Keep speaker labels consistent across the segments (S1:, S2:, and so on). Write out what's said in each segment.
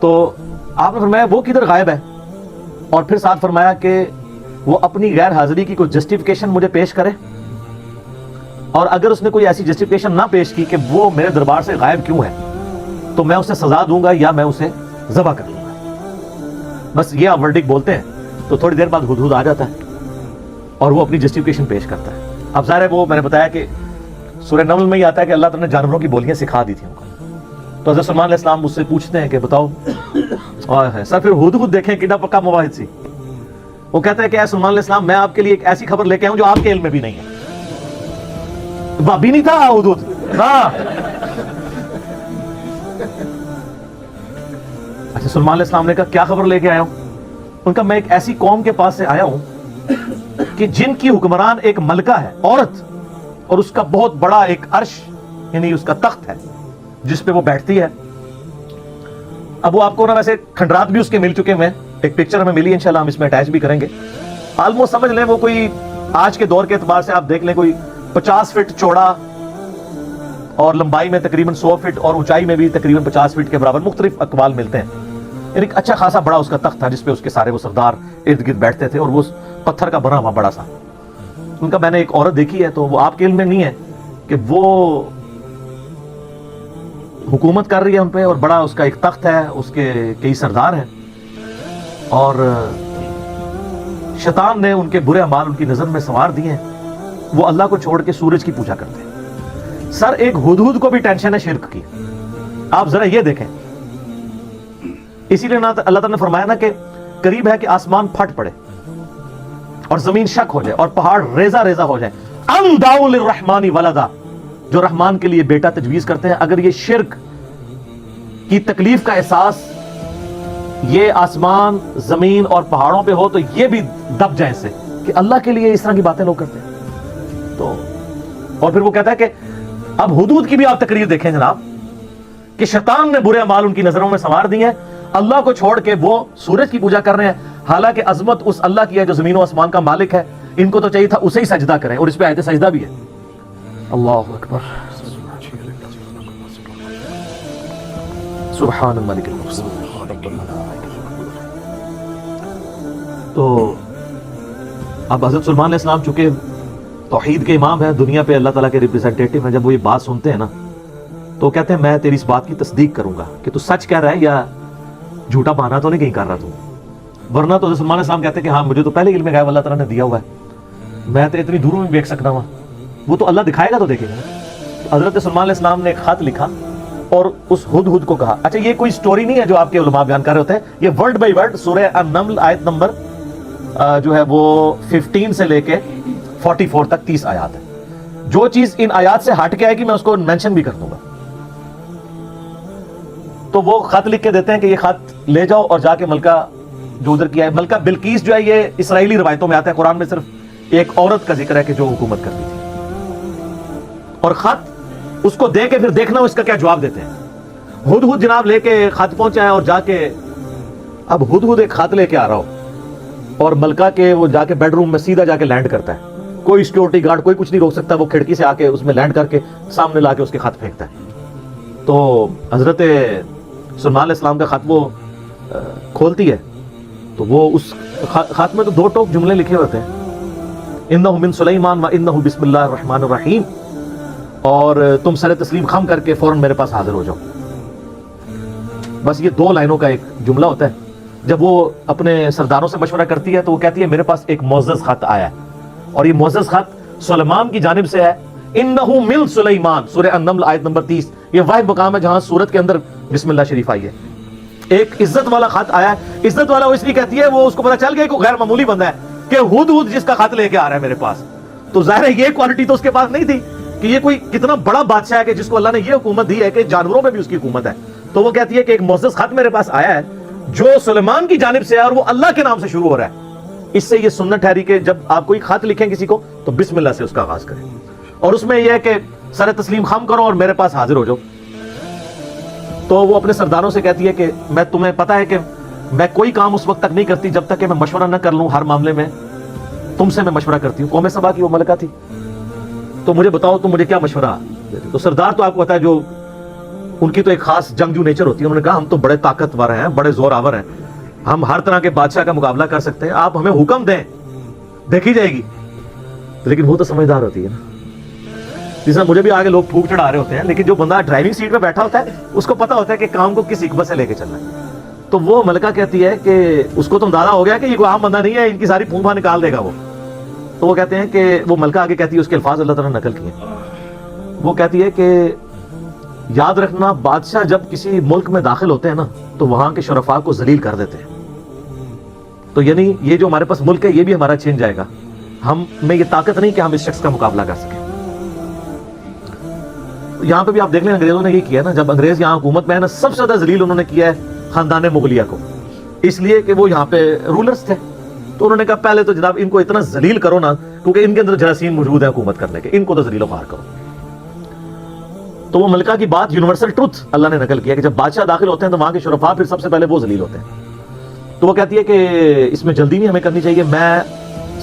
S1: تو آپ نے فرمایا وہ کدھر غائب ہے, اور پھر ساتھ فرمایا کہ وہ اپنی غیر حاضری کی کوئی جسٹیفیکیشن مجھے پیش کرے, اور اگر اس نے کوئی ایسی جسٹیفیکیشن نہ پیش کی کہ وہ میرے دربار سے غائب کیوں ہے, تو میں اسے سزا دوں گا یا میں اسے ذبح کر لوں گا. بس یہ آپ ورڈک بولتے ہیں تو تھوڑی دیر بعد ہدہد آ جاتا ہے اور وہ اپنی جسٹیفیکیشن پیش کرتا ہے. اب ظاہر ہے وہ میں نے بتایا کہ سورہ نمل میں ہی آتا ہے کہ اللہ تعالیٰ نے جانوروں کی بولیاں سکھا دی تھیں ان کو. تو حضرت سلمان علیہ السلام مجھ سے پوچھتے ہیں کہ بتاؤ سر پھر ہدہد دیکھیں کتنا پکا مواحد سی. وہ کہتا ہے کہ اے سلمان علیہ السلام میں آپ کے لیے ایک ایسی خبر لے کے آؤں جو آپ کے علم میں بھی نہیں ہے. بابی نہیں تھا ہدہد. ہاں اچھا, سلمان علیہ السلام نے کہا کیا خبر لے کے آیا ہوں؟ ان کا میں ایک ایسی قوم کے پاس سے آیا ہوں کہ جن کی حکمران ایک ملکہ ہے, عورت, اور اس کا بہت بڑا ایک عرش یعنی اس کا تخت ہے جس پہ وہ بیٹھتی ہے. اب وہ آپ کو نا ویسے کھنڈرات بھی اس کے مل چکے ہیں, ایک پکچر ہمیں ملی, انشاءاللہ ہم اس میں اٹیچ بھی کریں گے. آلموسٹ سمجھ لیں وہ کوئی آج کے دور کے اعتبار سے آپ دیکھ لیں کوئی 50 فٹ چوڑا اور لمبائی میں تقریباً 100 فٹ اور اونچائی میں بھی تقریباً 50 فٹ کے برابر, مختلف اقوال ملتے ہیں. ایک اچھا خاصا بڑا اس کا تخت تھا جس پہ اس کے سارے وہ سردار ارد گرد بیٹھتے تھے, اور وہ پتھر کا بنا ہوا بڑا سا. ان کا میں نے ایک عورت دیکھی ہے, تو وہ آپ کے علم میں نہیں ہے کہ وہ حکومت کر رہی ہے ان پہ, اور بڑا اس کا ایک تخت ہے, اس کے کئی سردار ہیں, اور شیطان نے ان کے برے اعمال ان کی نظر میں سنوار دیے ہیں. وہ اللہ کو چھوڑ کے سورج کی پوجا کرتے ہیں. سر ایک ہدہد کو بھی ٹینشن ہے شرک کی. آپ ذرا یہ دیکھیں, اسی لیے اللہ تعالیٰ نے فرمایا نا کہ قریب ہے کہ آسمان پھٹ پڑے اور زمین شک ہو جائے اور پہاڑ ریزہ ریزہ ہو جائے. ام دعوا للرحمن ولدا, جو رحمان کے لیے بیٹا تجویز کرتے ہیں. اگر یہ شرک کی تکلیف کا احساس یہ آسمان زمین اور پہاڑوں پہ ہو تو یہ بھی دب جائیں سے کہ اللہ کے لیے اس طرح کی باتیں لوگ کرتے ہیں. تو اور پھر وہ کہتا ہے کہ اب حدود کی بھی آپ تقریر دیکھیں جناب, کہ شیطان نے برے اعمال ان کی نظروں میں سنوار دی ہیں, اللہ کو چھوڑ کے وہ سورج کی پوجا کر رہے ہیں, حالانکہ عظمت اس اللہ کی ہے جو زمین و آسمان کا مالک ہے. ان کو تو چاہیے تھا اسے ہی سجدہ کریں, اور اس پہ آیت سجدہ بھی ہے. اللہ اکبر, سبحان الملک المقصود. تو اب حضرت سلمان علیہ السلام چونکہ توحید کے امام ہیں, دنیا پہ اللہ تعالیٰ کے ریپریزنٹیٹیو ہیں, جب وہ یہ بات سنتے ہیں نا تو کہتے ہیں میں تیری اس بات کی تصدیق کروں گا کہ تو سچ کہہ رہا ہے یا جھوٹا بہانا تو نہیں کہیں کر رہا تو. ورنہ تو حضرت سلمان علیہ السلام کہتے ہیں کہ ہاں مجھے تو پہلے علم غیب اللہ تعالیٰ نے دیا ہوا ہے, میں تو اتنی دوروں میں دیکھ سکتا ہوں. وہ تو اللہ دکھائے گا تو دیکھے گا. حضرت سلمان علیہ السلام نے ایک خط لکھا اور اس ہدہد کو کہا. اچھا یہ کوئی سٹوری نہیں ہے جو آپ کے علماء بیان کر رہے ہوتے ہیں, یہ ورڈ بائی ورڈ سورہ النمل آیت نمبر جو ہے وہ 15 سے لے کے 44 تک 30 آیات ہے. جو چیز ان آیات سے ہٹ کے آئے گی میں اس کو مینشن بھی کر دوں گا. تو وہ خط لکھ کے دیتے ہیں کہ یہ خط لے جاؤ اور جا کے ملکہ جو ادھر کیا ہے, ملکہ بلقیس جو ہے یہ اسرائیلی روایتوں میں آتا ہے, قرآن میں صرف ایک عورت کا ذکر ہے کہ جو حکومت کرتی تھی. اور خط اس کو دے کے پھر دیکھنا اس کا کیا جواب دیتے ہیں. ہدہد جناب لے کے خط پہنچا ہے اور جا کے اب ہدہد ایک خط لے کے آ رہا ہو اور ملکہ کے وہ جا کے بیڈ روم میں سیدھا جا کے لینڈ کرتا ہے. کوئی سیکورٹی گارڈ کوئی کچھ نہیں روک سکتا, وہ کھڑکی سے آ کے اس میں لینڈ کر کے سامنے لا کے اس کے خط پھینکتا ہے. تو حضرت سلمان علیہ السلام کا خط وہ کھولتی ہے تو وہ اس خط میں تو 2 ٹوک جملے لکھے ہوتے ہیں, انہ من سلیمان و انہ بسم اللہ الرحمن الرحیم, اور تم سر تسلیم خم کر کے فوراً میرے پاس حاضر ہو جاؤ. بس یہ 2 لائنوں کا ایک جملہ ہوتا ہے. جب وہ اپنے سرداروں سے مشورہ کرتی ہے تو وہ کہتی ہے میرے پاس ایک معزز خط آیا ہے, اور یہ معزز خط سلیمان کی جانب سے ہے. انہ من سلیمان, سورہ النمل آیت نمبر 30, یہ واحد مقام ہے جہاں سورت کے اندر بسم اللہ شریف آئی ہے. ایک عزت والا خط آیا ہے. عزت والا وہ اس لیے کہتی ہے وہ اس کو پتا چل گیا کہ غیر معمولی بندہ ہے کہ ہدہد جس کا خط لے کے آ رہا ہے میرے پاس. تو ظاہر ہے یہ کوالٹی تو اس کے پاس نہیں تھی کہ یہ کوئی کتنا بڑا بادشاہ ہے کہ جس کو اللہ نے یہ حکومت دی ہے کہ جانوروں میں بھی اس کی حکومت ہے. تو وہ کہتی ہے کہ ایک معزز خط میرے پاس آیا ہے جو سلیمان کی جانب سے ہے اور وہ اللہ کے نام سے شروع ہو رہا ہے. اس سے یہ سنت ٹھہری کہ جب آپ کوئی خط لکھیں کسی کو تو بسم اللہ سے اس کا آغاز کریں, اور اس میں یہ ہے کہ سر تسلیم خم کرو اور میرے پاس حاضر ہو جاؤ. تو وہ اپنے سرداروں سے کہتی ہے کہ میں تمہیں پتا ہے کہ میں کوئی کام اس وقت تک نہیں کرتی جب تک کہ میں مشورہ نہ کر لوں. ہر معاملے میں تم سے میں مشورہ کرتی ہوں. قوم سبا کی وہ ملکہ تھی, تو مجھے بتاؤ تم مجھے کیا مشورہ دیتے. تو سردار تو آپ کو پتا ہے جو ان کی تو ایک خاص جنگجو نیچر ہوتی ہے. انہوں نے کہا ہم تو بڑے طاقتور ہیں, بڑے زور آور ہیں, ہم ہر طرح کے بادشاہ کا مقابلہ کر سکتے ہیں, آپ ہمیں حکم دیں, دیکھی جائے گی. لیکن وہ تو سمجھدار ہوتی ہے نا. جس طرح مجھے بھی آگے لوگ پھونک چڑھا رہے ہوتے ہیں, لیکن جو بندہ ڈرائیونگ سیٹ پہ بیٹھا ہوتا ہے اس کو پتا ہوتا ہے کہ کام کو کس حکمت سے لے کے چلنا ہے. تو وہ ملکہ کہتی ہے کہ اس کو تو اندازہ ہو گیا کہ یہ کوئی عام بندہ نہیں ہے, ان کی ساری پھونک نکال دے گا وہ. تو وہ کہتے ہیں کہ وہ ملکہ آگے کہتی ہے, اس کے الفاظ اللہ تعالیٰ نے نقل کیے, وہ کہتی ہے کہ یاد رکھنا بادشاہ جب کسی ملک میں داخل ہوتے ہیں نا تو وہاں کے شرفاء کو ذلیل کر دیتے ہیں. تو یعنی یہ جو ہمارے پاس ملک ہے یہ بھی ہمارا چھین جائے گا, ہم میں یہ طاقت نہیں کہ ہم اس شخص کا مقابلہ کر سکیں. یہاں پہ بھی آپ دیکھ لیں انگریزوں نے یہ کیا نا, جب انگریز یہاں حکومت میں ہے نا سب سے زیادہ ذلیل انہوں نے کیا ہے خاندان مغلیہ کو, اس لیے کہ وہ یہاں پہ رولرز تھے. تو انہوں نے کہا پہلے تو جناب ان کو اتنا ذلیل کرو نا, کیونکہ ان کے اندر جراثیم موجود ہے حکومت کرنے کے, ان کو تو ذلیل و خوار کرو. تو وہ ملکہ کی بات یونیورسل ٹروتھ اللہ نے نقل کیا کہ جب بادشاہ داخل ہوتے ہیں تو وہاں کے شرفاء پھر سب سے پہلے وہ ذلیل ہوتے ہیں. تو وہ کہتی ہے کہ اس میں جلدی نہیں ہمیں کرنی چاہیے, میں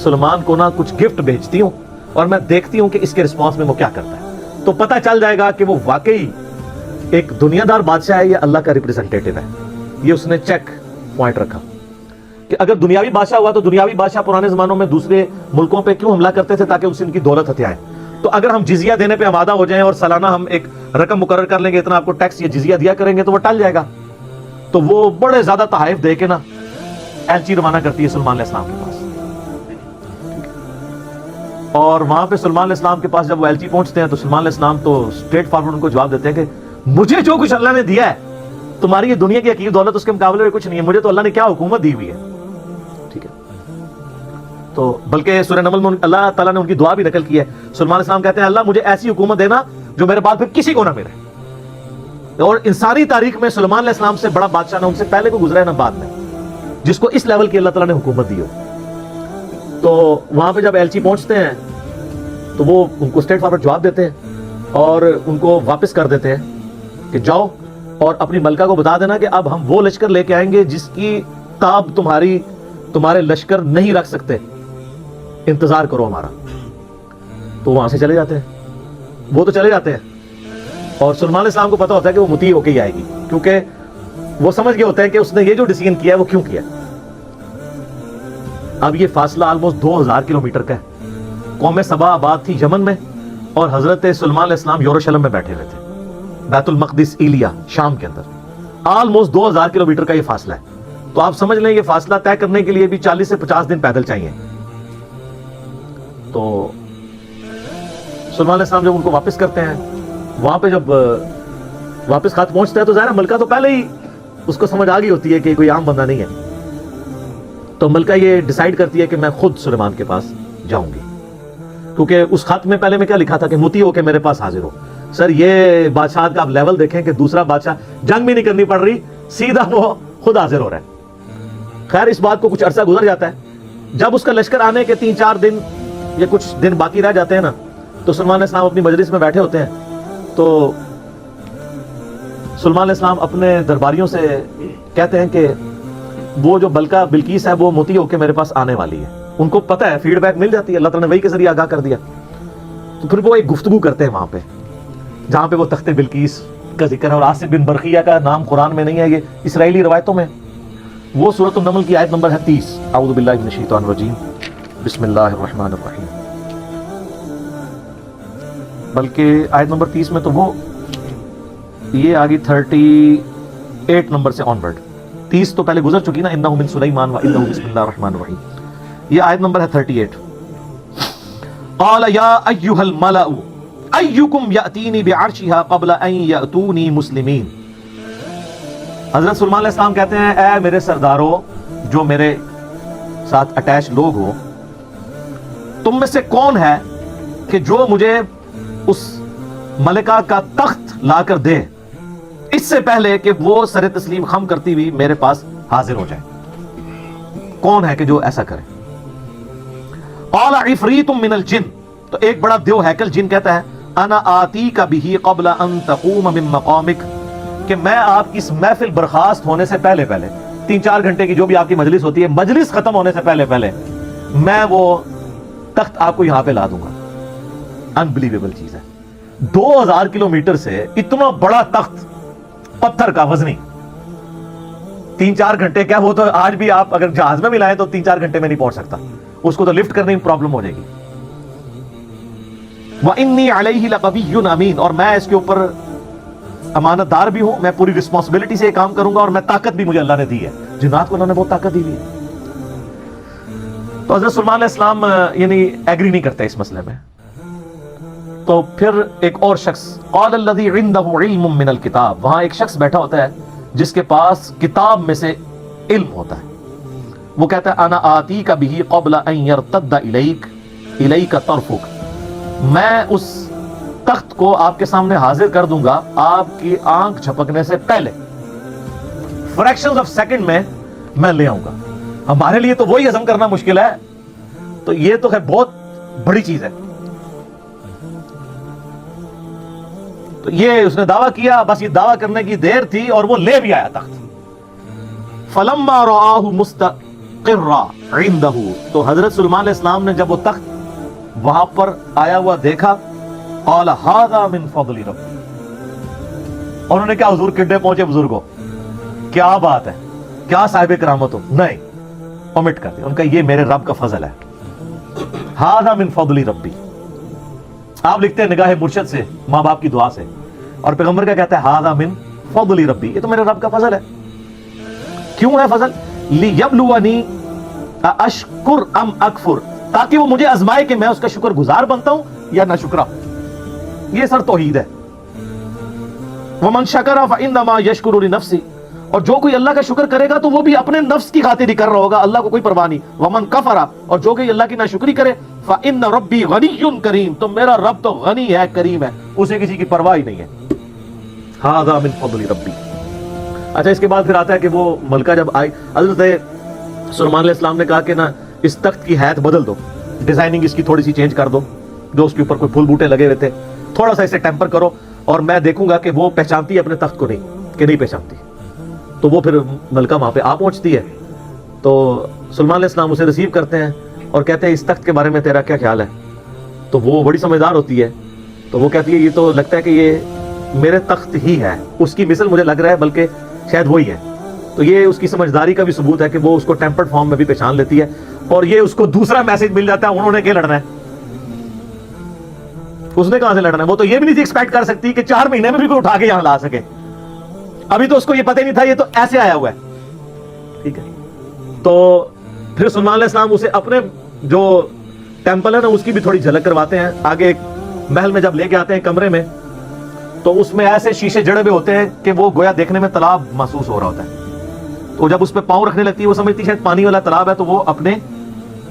S1: سلمان کو نا کچھ گفٹ بھیجتی ہوں اور میں دیکھتی ہوں کہ اس کے رسپانس میں وہ کیا کرتا ہے, تو پتہ چل جائے گا کہ وہ واقعی ایک دنیا دار بادشاہ ہے یا اللہ کا ریپریزنٹیٹو ہے. یہ اس نے چیک پوائنٹ رکھا کہ اگر دنیاوی بادشاہ ہوا تو دنیاوی بادشاہ پرانے زمانوں میں دوسرے ملکوں پہ کیوں حملہ کرتے تھے, تاکہ اس سے ان کی دولت ہتھیائیں. تو اگر ہم جزیہ دینے پہ آمادہ ہو جائیں اور سالانہ ہم ایک رقم مقرر کر لیں گے, اتنا آپ کو ٹیکس یا جزیہ دیا کریں گے, تو وہ ٹل جائے گا. تو وہ بڑے زیادہ تحائف دے کے نا ایلچی روانہ کرتی ہے سلمان علیہ السلام کے پاس. اور وہاں پہ سلمان علیہ السلام کے پاس جب وہ ایلچی پہنچتے ہیں تو سلمان علیہ السلام تو اسٹریٹ فارورڈ ان کو جواب دیتے ہیں کہ مجھے جو کچھ اللہ نے دیا ہے, تمہاری یہ دنیا کی حقیقی دولت اس کے مقابلے میں کچھ نہیں ہے, مجھے تو اللہ نے کیا حکومت دی ہوئی ہے. ٹھیک ہے, تو بلکہ سورہ نمل میں اللہ تعالیٰ نے ان کی دعا بھی نقل کی ہے. سلمان علیہ السلام کہتے ہیں اللہ مجھے ایسی حکومت دینا جو میرے بعد پھر کسی کو نہ ملے. اور انسانی تاریخ میں سلمان علیہ السلام سے بڑا بادشاہ نہ ان سے پہلے کو گزرا ہے نہ بعد میں, جس کو اس لیول کی اللہ تعالیٰ نے حکومت دی ہو. تو وہاں پہ جب ایلچی پہنچتے ہیں تو وہ ان کو اسٹریٹ فارورڈ جواب دیتے ہیں اور ان کو واپس کر دیتے ہیں کہ جاؤ اور اپنی ملکہ کو بتا دینا کہ اب ہم وہ لشکر لے کے آئیں گے جس کی تاب تمہارے لشکر نہیں رکھ سکتے, انتظار کرو ہمارا. تو وہاں سے چلے جاتے ہیں, وہ تو چلے جاتے ہیں, اور سلمان علیہ السلام کو پتا ہوتا ہے کہ وہ مطیع ہو کے ہی آئے گی, کیونکہ وہ سمجھ گئے ہوتے ہیں کہ اس نے یہ جو ڈیسیژن کیا ہے وہ کیوں کیا. اب یہ فاصلہ آلموسٹ 2000 کلومیٹر کا ہے. قوم سبا آباد تھی یمن میں, اور حضرت سلمان علیہ السلام یروشلم میں بیٹھے ہوئے تھے, بیت المقدس ایلیا شام کے اندر. آلموسٹ 2000 کلومیٹر کا یہ فاصلہ ہے. تو آپ سمجھ لیں یہ فاصلہ طے کرنے کے لیے بھی 40 سے 50 دن پیدل چاہیے. تو سلمان علیہ السلام جب ان کو واپس کرتے ہیں, وہاں پہ جب واپس خط پہنچتا ہے تو ظاہر ملکہ تو پہلے ہی اس کو سمجھ آ گئی ہوتی ہے کہ کوئی عام بندہ نہیں ہے. تو ملکہ یہ ڈیسائیڈ کرتی ہے کہ میں خود سلیمان کے پاس جاؤں گی, کیونکہ اس خط میں پہلے میں کیا لکھا تھا کہ مطیع ہو کے میرے پاس حاضر ہو. سر یہ بادشاہ کا آپ لیول دیکھیں کہ دوسرا بادشاہ جنگ بھی نہیں کرنی پڑ رہی, سیدھا وہ خود حاضر ہو رہا ہے. خیر اس بات کو کچھ عرصہ گزر جاتا ہے. جب اس کا لشکر آنے کے 3-4 دن یا کچھ دن باقی رہ جاتے ہیں نا, تو سلمان علیہ السلام اپنی مجلس میں بیٹھے ہوتے ہیں. تو سلمان علیہ السلام اپنے درباریوں سے کہتے ہیں کہ وہ جو بلقیس ہے وہ مطیع ہو کے میرے پاس آنے والی ہے. ان کو پتہ ہے, فیڈ بیک مل جاتی ہے, اللہ تعالیٰ نے وحی کے ذریعے آگاہ کر دیا. تو پھر وہ ایک گفتگو کرتے ہیں وہاں پہ, جہاں پہ وہ تخت بلقیس کا ذکر ہے. اور آصف بن برقیہ کا نام قرآن میں نہیں ہے, یہ اسرائیلی روایتوں میں. وہ سورۃ النمل کی آیت نمبر ہے 30. اعوذ باللہ من الشیطان الرجیم, بسم اللہ الرحمن الرحیم. بلکہ آیت نمبر 30 میں تو وہ یہ آگی 38 نمبر سے آن ورڈ. 30 تو پہلے گزر چکی نا, انہ من سلیمان و انہ بسم اللہ الرحمن الرحیم. یہ آیت نمبر ہے 38. قال یا ایھا الملأ ایکم یأتینی بعرشها قبل ان یأتونی مسلمین. حضرت سلمان علیہ السلام کہتے ہیں اے میرے سرداروں جو میرے ساتھ اٹیچ لوگ ہو, تم میں سے کون ہے کہ جو مجھے اس ملکہ کا تخت لا کر دے اس سے پہلے کہ وہ سر تسلیم خم کرتی ہوئی میرے پاس حاضر ہو جائے. کون ہے کہ جو ایسا کرے؟ قال عفریت من الجن. تو ایک بڑا دیو ہیکل جن کہتا ہے انا آتیک بہ قبل ان تقوم من مقامک, کہ میں آپ کی اس محفل برخاست ہونے سے پہلے 3-4 گھنٹے کی جو بھی آپ کی مجلس ہوتی ہے, مجلس ختم ہونے سے پہلے میں وہ تخت آپ کو یہاں پہ لا دوں گا. انبلیویبل چیز ہے, 2000 کلومیٹر سے اتنا بڑا تخت پتھر کا وزنی. 3-4 گھنٹے کیا, وہ تو آج بھی آپ اگر جہاز میں بھی لائیں تو 3-4 گھنٹے میں نہیں پہنچ سکتا, اس کو تو لفٹ کرنے میں پرابلم ہو جائے گی. وَإِنِّي عَلَيْهِ لَقَوِيٌّ أَمِينٌ, اور میں اس کے اوپر امانت دار بھی ہوں, میں پوری رسپانسبلٹی سے یہ کام کروں گا, اور میں طاقت بھی مجھے اللہ نے دی ہے. جنات کو اللہ نے بہت طاقت دی ہوئی ہے. تو حضرت سلیمان علیہ السلام یعنی ایگری نہیں کرتے اس مسئلے میں. تو پھر ایک اور شخص, قال الذی عندہ علم من الکتاب, وہاں ایک شخص بیٹھا ہوتا ہے جس کے پاس کتاب میں سے علم ہوتا ہے. وہ کہتا ہے انا آتیک بہ قبل ان یرتد الیک طرفک, میں اس تخت کو آپ کے سامنے حاضر کر دوں گا آپ کی آنکھ جھپکنے سے پہلے, فریکشنز آف سیکنڈ میں لے آؤں گا. ہمارے لیے تو وہی ہضم کرنا مشکل ہے, تو یہ تو ہے بہت بڑی چیز ہے. تو یہ اس نے دعویٰ کیا, بس یہ دعویٰ کرنے کی دیر تھی اور وہ لے بھی آیا تخت. فلما رآہ مستقرا عندہ, تو حضرت سلیمان علیہ السلام نے جب وہ تخت وہاں پر آیا ہوا دیکھا, قال ھذا من فضل ربی, انہوں نے کہا حضور کڈے پہنچے بزرگوں, کیا بات ہے, کیا صاحب کرامت ہو, نہیں اومٹ کر دیا. ان کا یہ میرے رب کا فضل ہے. ھذا من فضل ربی, آپ لکھتے ہیں نگاہ مرشد سے, ماں باپ کی دعا سے, اور پیغمبر کا کہتا ہے ھذا من فضل ربی, یہ تو میرے رب کا فضل ہے. کیوں ہے فضل؟ لیبلونی اشکر ام اکفر, تاکہ وہ مجھے آزمائے کہ میں اس کا شکر گزار بنتا ہوں یا نہ شکرا. یہ سر توحید ہے. ومن شکر فانما یشکر لنفسہ, اور جو کوئی اللہ کا شکر کرے گا تو وہ بھی اپنے نفس کی خاطر ہی کر رہا ہوگا, اللہ کو کوئی پرواہ نہیں. ومن کفر, اور جو کوئی اللہ کی ناشکری کرے, فان ربی غنی کریم, تو میرا رب تو غنی ہے, کریم ہے, اسے کسی کی پرواہ ہی نہیں ہے. ھذا من فضل ربی. اچھا, اس کے بعد پھر آتا ہے کہ وہ ملکہ جب آئی, حضرت سلیمان علیہ السلام نے کہا کہ نا اس تخت کی حیت بدل دو, ڈیزائننگ اس کی تھوڑی سی چینج کر دو, جو اس کے اوپر کوئی پھول بوٹے لگے ہوئے تھے تھوڑا سا اسے ٹیمپر کرو, اور میں دیکھوں گا کہ وہ پہچانتی ہے اپنے تخت کو نہیں کہ نہیں پہچانتی. تو وہ پھر ملکہ وہاں پہ آ پہنچتی ہے. تو سلیمان علیہ السلام اسے ریسیو کرتے ہیں اور کہتے ہیں اس تخت کے بارے میں تیرا کیا خیال ہے. تو وہ بڑی سمجھدار ہوتی ہے, تو وہ کہتی ہے یہ تو لگتا ہے کہ یہ میرے تخت ہی ہے, اس کی مثل مجھے لگ رہا ہے بلکہ شاید وہی ہے. تو یہ اس کی سمجھداری کا بھی ثبوت ہے کہ وہ اس کو ٹیمپرڈ فارم میں بھی پہچان لیتی ہے, اور یہ اس کو دوسرا میسج مل جاتا ہے, انہوں نے کیا لڑنا ہے, اس نے کہاں سے لڑنا ہے. وہ تو یہ بھی نہیں تھی ایکسپیکٹ کر سکتی کہ 4 مہینے میں بھی کوئی اٹھا کے یہاں لا سکے. ابھی تو اس کو یہ پتہ ہی نہیں تھا, یہ تو ایسے آیا ہوا ہے. ٹھیک ہے, تو پھر سلیمان علیہ السلام اسے اپنے جو ٹیمپل ہے نا اس کی بھی تھوڑی جھلک کرواتے ہیں. آگے ایک محل میں جب لے کے آتے ہیں کمرے میں, تو اس میں ایسے شیشے جڑے ہوئے ہوتے ہیں کہ وہ گویا دیکھنے میں تالاب محسوس ہو رہا ہوتا ہے. تو جب اس پہ پاؤں رکھنے لگتی ہے وہ سمجھتی ہے شاید پانی والا تالاب ہے, تو وہ اپنے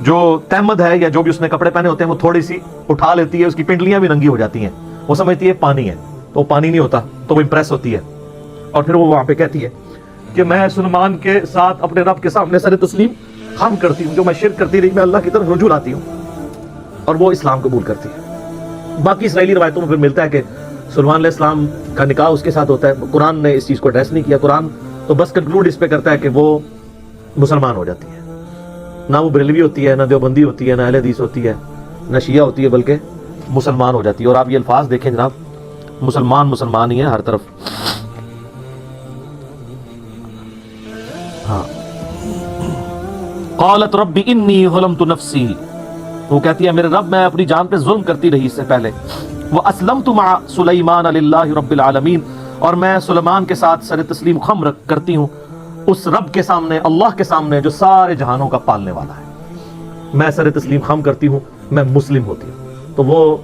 S1: جو تہمد ہے یا جو بھی اس نے کپڑے پہنے ہوتے ہیں وہ تھوڑی سی اٹھا لیتی ہے, اس کی پنڈلیاں بھی ننگی ہو جاتی ہیں, وہ سمجھتی ہے پانی ہے, تو وہ پانی نہیں ہوتا, تو وہ امپریس ہوتی ہے. اور پھر وہ وہاں پہ کہتی ہے کہ میں سلیمان کے ساتھ اپنے رب کے سامنے سر تسلیم خم کرتی ہوں, جو میں شرک کرتی رہی میں اللہ کی طرف رجوع لاتی ہوں, اور وہ اسلام قبول کرتی ہے. باقی اسرائیلی روایتوں میں پھر ملتا ہے کہ سلیمان علیہ السلام کا نکاح اس کے ساتھ ہوتا ہے. قرآن نے اس چیز کو ایڈریس نہیں کیا, قرآن تو بس کنکلوڈ اس پہ کرتا ہے کہ وہ مسلمان ہو جاتی ہے. نہ وہ بریلوی ہوتی ہے, نہ دیوبندی ہوتی ہے, نہ اہل حدیث ہوتی ہے, نہ شیعہ ہوتی ہے, بلکہ مسلمان ہو جاتی ہے. اور آپ یہ الفاظ دیکھیں جناب, مسلمان ہی ہے ہر طرف. ہاں, قالت رب انی ظلمت نفسی, وہ کہتی ہے میرے رب میں اپنی جان پہ ظلم کرتی رہی اس سے پہلے. واسلمت مع سلیمان للہ رب العالمین, اور میں سلیمان کے ساتھ سر تسلیم خم کرتی ہوں اس رب کے سامنے, اللہ کے سامنے جو سارے جہانوں کا پالنے والا ہے. میں سر تسلیم خم کرتی ہوں, میں مسلم ہوتی ہوں. تو وہ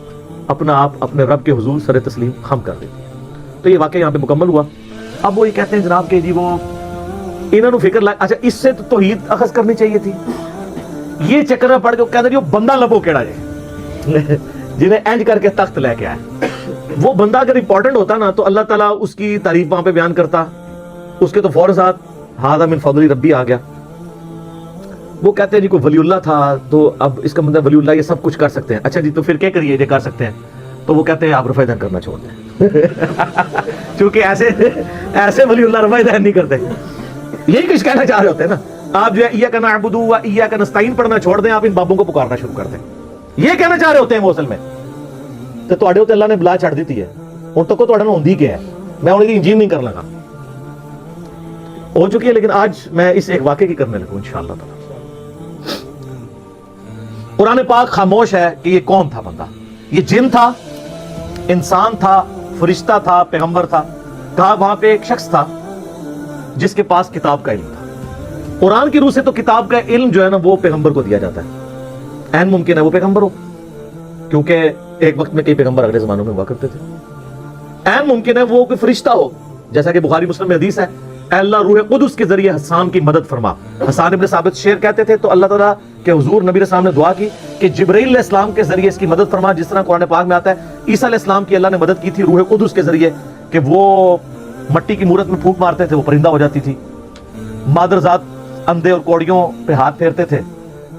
S1: اپنا آپ اپنے رب کے حضور سر تسلیم خم کر دیتی ہے. تو یہ واقعہ یہاں پہ مکمل ہوا. اب وہ یہ کہتے ہیں جناب کہ جی وہ انہوں نے فکر اچھا اس سے تو توحید اخذ کرنی چاہیے تھی. یہ چکر میں پڑ کے کہتے ہیں وہ بندہ لبو کیڑا ہے جنہیں اینج کر کے تخت لے کے آئے. وہ بندہ اگر امپورٹنٹ ہوتا نا تو اللہ تعالیٰ اس کی تعریف وہاں پہ بیان کرتا, اس کے تو فوراً ساتھ ھذا من فضل ربی آ گیا. وہ کہتے ہیں جی کوئی ولی اللہ تھا, تو اب اس کا مطلب ولی اللہ یہ سب کچھ کر سکتے ہیں. اچھا جی تو پھر کیا کریے, یہ کر سکتے ہیں. تو وہ کہتے ہیں آپ رفع دین کرنا چھوڑ دیں چونکہ ایسے ولی اللہ رفع دین نہیں کرتے. یہی کچھ کہنا چاہ رہے ہوتے ہیں نا آپ, جو ہے ایاک نعبد و ایاک نستعین پڑھنا چھوڑ دیں, آپ ان بابوں کو پکارنا شروع کر دیں. یہ کہنا چاہ رہے ہوتے ہیں وہ اصل میں. تو تواڈے اوتے اللہ نے بلا چھڑ دیتی ہے, ہن تک تواڈا نوں ہوندی کیا ہے, میں ہن دی انجین نہیں کر لگا. ہو چکی ہے، لیکن آج میں اس ایک واقعے کی کرنے لگوں انشاءاللہ تعالی۔ قرآن پاک خاموش ہے کہ یہ کون تھا بندہ، یہ جن تھا، انسان تھا، فرشتہ تھا، پیغمبر تھا؟ کہا وہاں پہ ایک شخص تھا جس کے پاس کتاب کا علم تھا۔ قرآن کی روح سے تو کتاب کا علم جو ہے نا وہ پیغمبر کو دیا جاتا ہے، عین ممکن ہے وہ پیغمبر ہو، کیونکہ ایک وقت میں کئی پیغمبر اگلے زمانوں میں ہوا کرتے تھے۔ عین ممکن ہے وہ کوئی فرشتہ ہو، جیسا کہ بخاری مسلم میں حدیث ہے، اے اللہ روح قدس کے ذریعے حسان کی مدد فرما۔ حسان ابن ثابت شعر کہتے تھے تو اللہ تعالیٰ کے حضور نبی علیہ السلام نے دعا کی کہ جبرائیل علیہ السلام کے ذریعے اس کی مدد فرما، جس طرح قرآن پاک میں آتا ہے عیسیٰ علیہ السلام کی اللہ نے مدد کی تھی روح قدس کے ذریعے کہ وہ مٹی کی مورت میں پھونک مارتے تھے، وہ پرندہ ہو جاتی تھی۔ مادرزاد اندھے اور کوڑیوں پہ ہاتھ پھیرتے تھے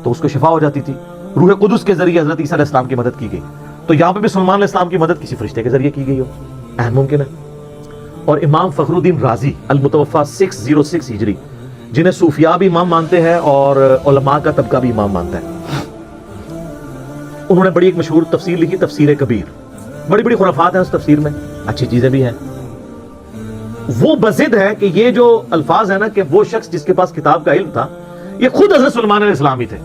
S1: تو اس کو شفا ہو جاتی تھی۔ روح قدس کے ذریعے حضرت عیسیٰ علیہ السلام کی مدد کی گئی، تو یہاں پہ بھی سلیمان علیہ السلام کی مدد کسی فرشتے کے ذریعے کی گئی ہو، اہم ممکن ہے۔ اور امام فخر الدین رازی المتوفا 606 ہجری، جنہیں صوفیاء بھی امام مانتے ہیں اور علماء کا طبقہ بھی امام مانتا ہے، انہوں نے بڑی ایک مشہور تفسیر لکھی، تفسیر کبیر۔ بڑی بڑی خرافات ہیں اس تفسیر میں، اچھی چیزیں بھی ہیں۔ وہ بضد ہے کہ یہ جو الفاظ ہیں نا کہ وہ شخص جس کے پاس کتاب کا علم تھا یہ خود حضرت سلیمان علیہ السلام ہی تھے۔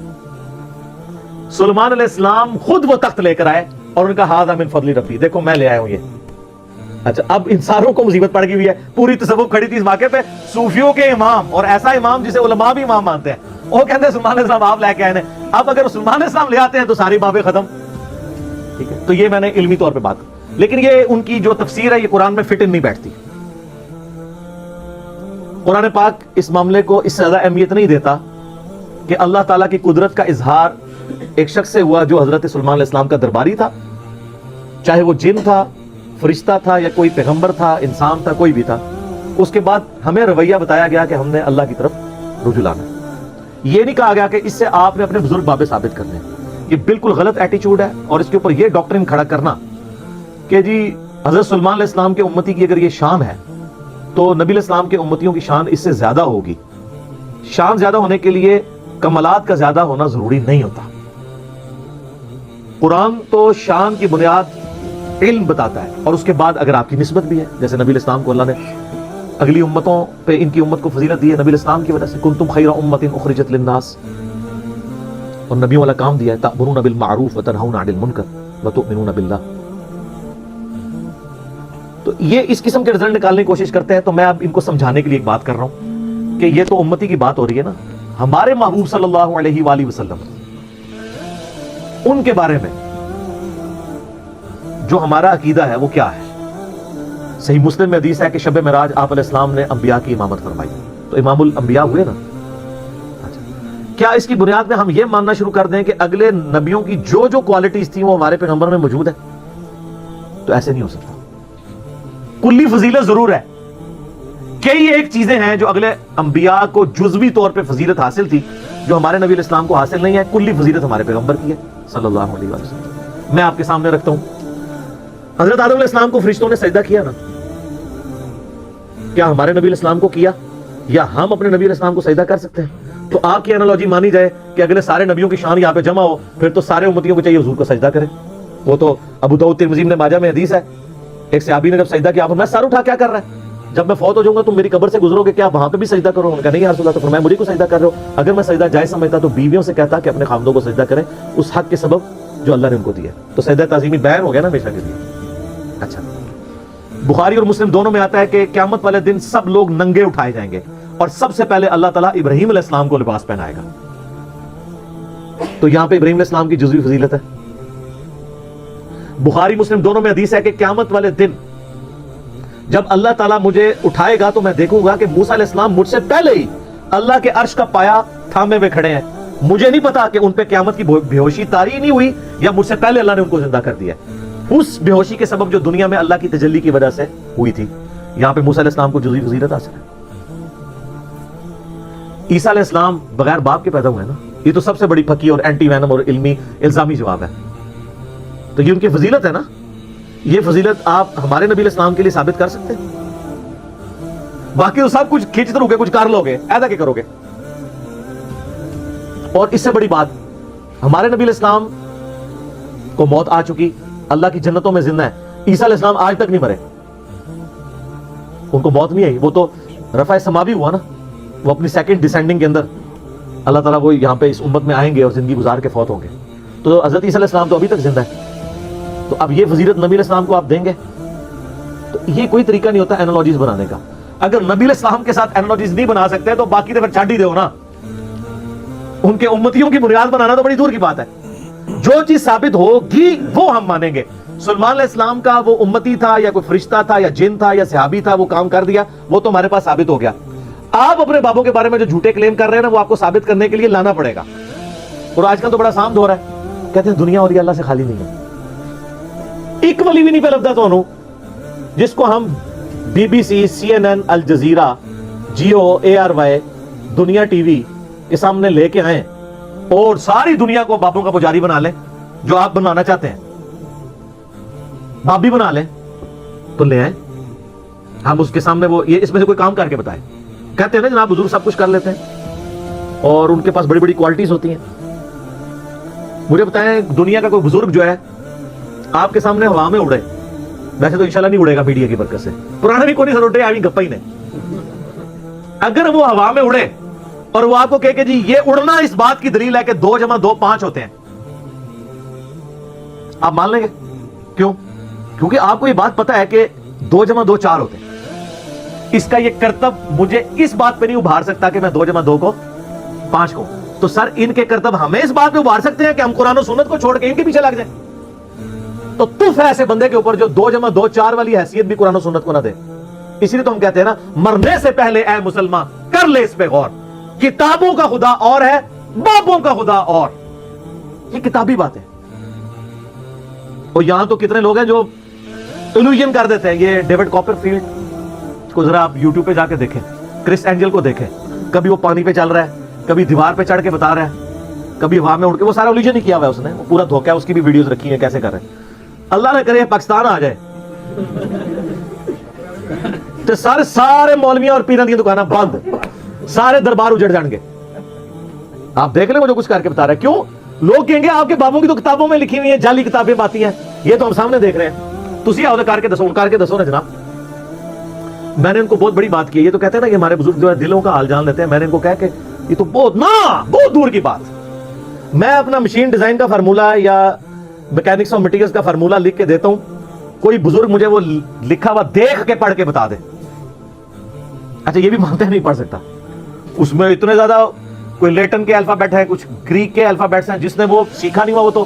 S1: سلیمان علیہ السلام خود وہ تخت لے کر آئے اور ان کا ھذا من فضل ربی، دیکھو میں لے آیا ہوں یہ۔ اچھا اب انسانوں کو مصیبت پڑ گئی ہوئی ہے، پوری تصوف کھڑی تھی اس واقعے پہ، صوفیوں کے امام اور ایسا امام جسے علماء بھی امام مانتے ہیں، وہ کہتے ہیں سلیمان علیہ السلام آپ لے کے آئے ہیں۔ اب اگر سلیمان علیہ السلام لے آتے ہیں تو ساری بابیں ختم، ٹھیک ہے؟ تو یہ میں نے علمی طور پہ بات کی، لیکن یہ ان کی جو تفسیر ہے یہ قرآن میں فٹ ان نہیں بیٹھتی۔ قرآن پاک اس معاملے کو اس سے زیادہ اہمیت نہیں دیتا کہ اللہ تعالیٰ کی قدرت کا اظہار ایک شخص سے ہوا جو حضرت سلیمان علیہ السلام کا درباری تھا، چاہے وہ جن تھا، فرشتہ تھا یا کوئی پیغمبر تھا، انسان تھا، کوئی بھی تھا۔ اس کے بعد ہمیں رویہ بتایا گیا کہ ہم نے اللہ کی طرف رجوع لانا ہے۔ یہ نہیں کہا گیا کہ اس سے آپ نے اپنے بزرگ بابے ثابت کرنے ہیں، یہ بالکل غلط ایٹیچیوڈ ہے۔ اور اس کے اوپر یہ ڈاکٹرن کھڑا کرنا کہ جی حضرت سلیمان علیہ السلام کے امتی کی اگر یہ شان ہے تو نبی علیہ السلام کے امتیوں کی شان اس سے زیادہ ہوگی۔ شان زیادہ ہونے کے لیے کمالات کا زیادہ ہونا ضروری نہیں ہوتا۔ قرآن تو شان کی بنیاد علم بتاتا ہے، اور اس کے بعد اگر آپ کی نسبت بھی ہے، جیسے نبی علیہ السلام کو اللہ نے اگلی امتوں پہ ان کی امت کو فضیلت دی ہے نبی علیہ السلام کی وجہ سے، کنتم خیر امت اخرجت للناس، اور نبیوں والا کام دیا ہے، تأمرون بالمعروف وتنہون عن المنکر وتؤمنون باللہ۔ تو یہ اس قسم کے رزلٹ نکالنے کی کوشش کرتے ہیں، تو میں اب ان کو سمجھانے کے لیے ایک بات کر رہا ہوں کہ یہ تو امتی کی بات ہو رہی ہے نا، ہمارے محبوب صلی اللہ علیہ وآلہ وسلم ان کے بارے میں جو ہمارا عقیدہ ہے وہ کیا ہے؟ صحیح مسلم میں حدیث ہے کہ شب معراج آپ علیہ السلام نے انبیاء کی امامت فرمائی، تو امام الانبیاء ہوئے نا۔ اچھا، کیا اس کی بنیاد میں ہم یہ ماننا شروع کر دیں کہ اگلے نبیوں کی جو جو کوالٹیز تھیں وہ ہمارے پیغمبر میں موجود ہے؟ تو ایسے نہیں ہو سکتا۔ کلی فضیلت ضرور ہے، کئی ایک چیزیں ہیں جو اگلے انبیاء کو جزوی طور پہ فضیلت حاصل تھی جو ہمارے نبی علیہ السلام کو حاصل نہیں ہے، کلی فضیلت ہمارے پیغمبر کی ہے صلی اللہ علیہ وسلم۔ میں آپ کے سامنے رکھتا ہوں، حضرت آدم علیہ السلام کو فرشتوں نے سجدہ کیا نا، کیا ہمارے نبی علیہ السلام کو کیا یا ہم اپنے نبی علیہ السلام کو سجدہ کر سکتے ہیں؟ تو آپ کی انالوجی مانی جائے کہ اگلے سارے نبیوں کی شان یہاں پہ جمع ہو، پھر تو سارے امتیوں کو چاہیے حضور کو سجدہ کرے۔ وہ تو ابو داؤد ترمذی ابن ماجہ میں حدیث ہے، ایک صحابی نے جب سجدہ کیا، میں سر اٹھا کیا کر رہا ہے؟ جب میں فوت ہو جاؤں گا تم میری قبر سے گزرو گے، کیا وہاں پہ بھی سجدہ کرو؟ انہوں نے کہا نہیں یا رسول اللہ، تو فرمایا مجھے کو سجدہ کر رہے ہو؟ اگر میں سجدہ جائز سمجھتا تو بیویوں سے کہتا کہ اپنے خامدوں کو سجدہ کریں اس حق کے سبب جو اللہ نے ان کو دیا، تو سجدہ تعظیمی بیان ہو گیا نا ہمیشہ کے لیے۔ اچھا، بخاری اور مسلم دونوں میں آتا ہے کہ قیامت والے دن سب لوگ ننگے اٹھائے جائیں گے اور سب سے پہلے اللہ تعالیٰ ابراہیم علیہ السلام کو لباس پہنائے گا۔ تو یہاں پہ ابراہیم علیہ السلام کی جزوی فضیلت ہے۔ بخاری مسلم دونوں میں حدیث ہے کہ قیامت والے دن جب اللہ تعالیٰ مجھے اٹھائے گا تو میں دیکھوں گا کہ موسیٰ علیہ السلام مجھ سے پہلے ہی اللہ کے عرش کا پایا تھامے ہوئے کھڑے ہیں۔ مجھے نہیں پتا کہ ان پہ قیامت کی بے ہوشی طاری نہیں ہوئی یا مجھ سے پہلے اللہ نے ان کو زندہ کر دیا، اس بے ہوشی کے سبب جو دنیا میں اللہ کی تجلی کی وجہ سے ہوئی تھی۔ یہاں پہ موسیٰ علیہ السلام کو جزوی فضیلت حاصل ہے۔ عیسیٰ علیہ السلام بغیر باپ کے پیدا ہوئے نا، یہ تو سب سے بڑی پھکی اور اینٹی وینم اور علمی الزامی جواب ہے، تو یہ ان کی فضیلت ہے نا۔ یہ فضیلت آپ ہمارے نبی علیہ السلام کے لیے ثابت کر سکتے ہیں؟ باقی تو سب کچھ کھینچتے رہو گے، کچھ کر لو گے، ایسا کیا کرو گے؟ اور اس سے بڑی بات، ہمارے نبی علیہ السلام کو موت آ چکی، اللہ کی جنتوں میں زندہ ہے، عیسیٰ علیہ السلام آج تک نہیں مرے، ان کو موت نہیں آئی، وہ تو رفع سماوی ہوا نا۔ وہ اپنی سیکنڈ ڈسینڈنگ کے اندر اللہ تعالیٰ وہ یہاں پہ اس امت میں آئیں گے اور زندگی گزار کے فوت ہوں گے. تو حضرت عیسیٰ علیہ السلام تو ابھی تک زندہ ہے, تو اب یہ فضیلت نبی علیہ السلام کو آپ دیں گے؟ تو یہ کوئی طریقہ نہیں ہوتا اینالوجیز بنانے کا. اگر نبی علیہ السلام کے ساتھ اینالوجیز نہیں بنا سکتے تو باقی تو پھر چھاڑ ہی دو نا. ان کے امتیوں کی بنیاد بنانا تو بڑی دور کی بات ہے. جو چیز ثابت ہوگی وہ ہم مانیں گے. سلیمان علیہ السلام کا وہ امتی تھا یا کوئی فرشتہ تھا یا جن تھا یا صحابی تھا, وہ کام کر دیا, وہ تو ہمارے پاس ثابت ہو گیا. آپ اپنے بابوں کے بارے میں جو جھوٹے کلیم کر رہے ہیں نا, وہ آپ کو ثابت کرنے کے لیے لانا پڑے گا. اور آج کل تو بڑا آسان دور ہے, کہتے ہیں دنیا اور یہ اللہ سے خالی نہیں ہے. ایک ولی بھی نہیں پہ لبدا تو جس کو ہم B B C, CNN, Al Jazeera, Geo, ARY, Dunya T V کے سامنے لے کے آئیں اور ساری دنیا کو بابوں کا پجاری بنا لیں, جو آپ بنانا چاہتے ہیں باپ بھی بنا لیں تو لے آئیں, ہم اس کے سامنے وہ یہ اس میں سے کوئی کام کر کے بتائیں. کہتے ہیں نا جناب بزرگ سب کچھ کر لیتے ہیں اور ان کے پاس بڑی بڑی کوالٹیز ہوتی ہیں. مجھے بتائیں دنیا کا کوئی بزرگ جو ہے آپ کے سامنے ہوا میں اڑے, ویسے تو انشاءاللہ نہیں اڑے گا میڈیا کی برکت سے, پرانا بھی کوئی نہیں سر اٹھے آئی گپا ہی نہیں. اگر وہ ہوا میں اڑے اور وہ آپ کو کہے کہ جی یہ اڑنا اس بات کی دلیل ہے کہ 2 + 2 5 ہوتے ہیں, آپ مان لیں گے؟ کیوں؟ کیونکہ آپ کو یہ بات پتا ہے کہ 2 + 2 4 ہوتے ہیں. اس کا یہ کرتب مجھے اس بات پہ نہیں ابھار سکتا کہ میں 2 + 2 کو 5 کو. تو سر ان کے کرتب ہمیں اس بات پہ ابھار سکتے ہیں کہ ہم قرآن و سنت کو چھوڑ کے ان کے پیچھے لگ جائیں. تو تف ہے ایسے بندے کے اوپر جو 2 + 2 4 والی حیثیت بھی قرآن و سنت کو نہ دے. اسی لیے تو ہم کہتے ہیں نا, مرنے سے پہلے اے مسلمان کر لے اس پہ غور, کتابوں کا خدا اور ہے, بابوں کا خدا اور. یہ کتابی بات ہے. اور یہاں تو کتنے لوگ ہیں جو الوژن کر دیتے ہیں. یہ ڈیوڈ کاپرفیلڈ کو ذرا آپ یوٹیوب پہ جا کے دیکھیں, کرس اینجل کو دیکھیں, کبھی وہ پانی پہ چل رہا ہے, کبھی دیوار پہ چڑھ کے بتا رہا ہے, کبھی ہوا میں اڑ کے, وہ سارا الوژن ہی کیا ہوا ہے اس نے, وہ پورا دھوکا ہے. اس کی بھی ویڈیوز رکھی ہیں کیسے کر رہے ہیں. اللہ نہ کرے پاکستان آ جائے تو سارے مولویاں اور پیروں کی دکانیں بند, سارے دربار اجڑ جان گے. آپ دیکھ لیں وہ جو کچھ کر کے بتا رہے ہیں. کیوں؟ لوگ کہیں گے آپ کے بابوں کی تو کتابوں میں لکھی ہوئی ہیں, جعلی کتابیں آتی ہیں, یہ تو ہم سامنے دیکھ رہے ہیں. تسی آؤ کر کے دسو نا جناب. میں نے ان کو بہت بڑی بات کی ہے. یہ تو کہتے ہیں نا کہ ہمارے بزرگ جو ہے دلوں کا حال جان لیتے ہیں. میں نے ان کو کہا کہ یہ تو بہت دور کی بات. میں اپنا مشین ڈیزائن کا فارمولا یا میکینکس آف مٹیریلز کا فارمولا لکھ کے دیتا ہوں, کوئی بزرگ مجھے وہ لکھا ہوا دیکھ کے پڑھ کے بتا دے. اچھا یہ بھی مانتے ہیں نہیں پڑھ سکتا. اس میں اتنے زیادہ کوئی لیٹن کے الفابیٹ ہے, کچھ گریک کے الفابیٹس ہیں, جس نے وہ سیکھا نہیں ہوا وہ تو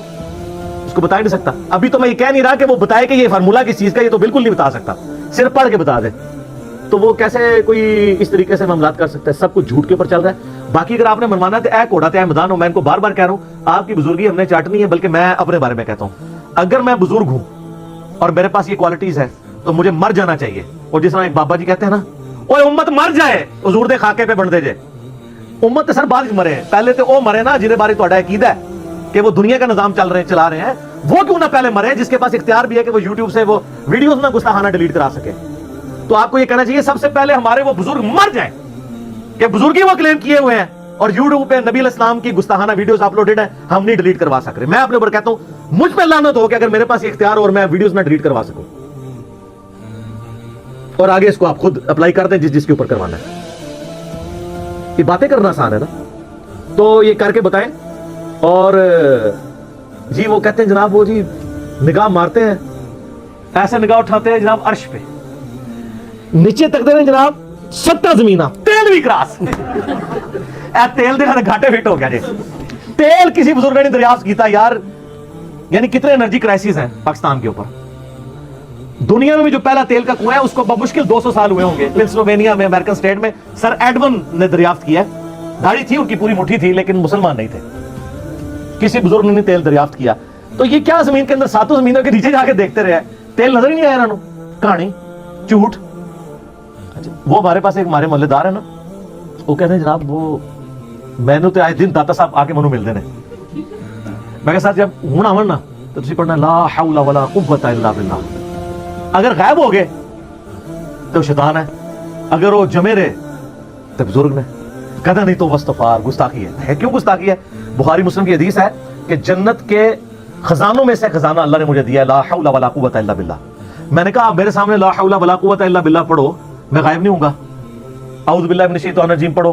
S1: اس کو بتا ہی نہیں سکتا. ابھی تو میں یہ کہہ نہیں رہا کہ وہ بتائے کہ یہ فارمولا کس چیز کا, یہ تو بالکل نہیں بتا سکتا, صرف پڑھ کے بتا دے. تو وہ کیسے کوئی اس طریقے سے معاملات کر سکتا ہے؟ سب کچھ جھوٹ کے اوپر چل رہا ہے. باقی اگر آپ نے منوانا تو اے کوڑا تے میدان ہو. میں ان کو بار بار کہہ رہا ہوں آپ کی بزرگی ہم نے چاٹنی ہے, بلکہ میں اپنے بارے میں کہتا ہوں اگر میں بزرگ ہوں اور میرے پاس یہ کوالٹیز ہے تو مجھے مر جانا چاہیے. اور جس طرح ایک بابا جی کہتے ہیں نا, اوے امت مر جائے حضور دے خاکے پہ بن دے جائے. امت سر بعد مرے, پہلے تو وہ مرے نا جنہیں بارے تہاڈا عقیدہ ہے کہ وہ دنیا کا نظام چلا رہے ہیں, وہ کیوں نہ پہلے مرے جس کے پاس اختیار بھی ہے کہ وہ یوٹیوب سے وہ ویڈیوز نہ گستاخانہ ڈیلیٹ کرا سکے. تو آپ کو یہ کہنا چاہیے سب سے پہلے ہمارے وہ بزرگ مر جائیں کہ بزرگی وہ کلیم کیے ہوئے ہیں, اور یوٹیوب پہ نبی علیہ السلام کی گستاخانہ ویڈیوز اپلوڈڈ ہیں, ہم نہیں ڈیلیٹ کروا سک رہے. میں اپنے اوپر کہتا ہوں مجھ پہ لعنت ہو کہ اگر میرے پاس اختیار اور میں ویڈیوز نہ ڈیلیٹ کروا سکوں. اور آگے اس کو آپ خود اپلائی کر دیں جس کے اوپر کروانا ہے. یہ باتیں کرنا آسان ہے نا, تو یہ کر کے بتائیں. اور جی وہ کہتے ہیں جناب وہ جی نگاہ مارتے ہیں, ایسے نگاہ اٹھاتے ہیں جناب عرش پہ, نیچے تکتے ہیں جناب 7 زمینہ, تیل بھی کراس. تیل دے گھاٹے فٹ ہو گیا جی. تیل کسی بزرگ نے دریافت کیتا یار. یعنی کتنے انرجی کرائسس ہیں پاکستان کے اوپر. دنیا میں بھی جو پہلا تیل کا کنواں ہے اس کو بمشکل 200 سال ہوئے ہوں گے. پنسلوینیا میں امریکن اسٹیٹ میں سر ایڈون نے دریافت کیا ہے. داڑھی تھی ان کی پوری مٹھی تھی لیکن مسلمان نہیں تھے. کسی بزرگ نے تیل دریافت کیا. تو یہ کیا زمین کے اندر 7 زمینوں کے نیچے جا کے دیکھتے رہے, تیل نظر ہی نہیں آیا انہوں. کہانی جھوٹ. وہ ہمارے پاس ایک ہمارے محلے دار ہے نا, وہ کہتے ہیں جناب وہ میں نے تو آئے دن داتا صاحب آ کے منو ملتے ہیں. میں کہ ساتھ جب ہوں آون نا تو تسی پڑھنا لا حول ولا قوت الا باللہ. اگر غائب ہو گئے تو شیطان ہے, اگر وہ جمے رہے تو بزرگ نے. کہتا نہیں تو وستفار گستاخی ہے. کیوں گستاخی ہے؟ بخاری مسلم کی حدیث ہے کہ جنت کے خزانوں میں سے خزانہ اللہ نے مجھے دیا ہے, لا حول ولا قوت الا باللہ. میں نے کہا آپ میرے سامنے لا حول ولا قوت الا باللہ پڑھو, میں غائب نہیں ہوں گا. اعوذ باللہ من الشیطان الرجیم پڑھو,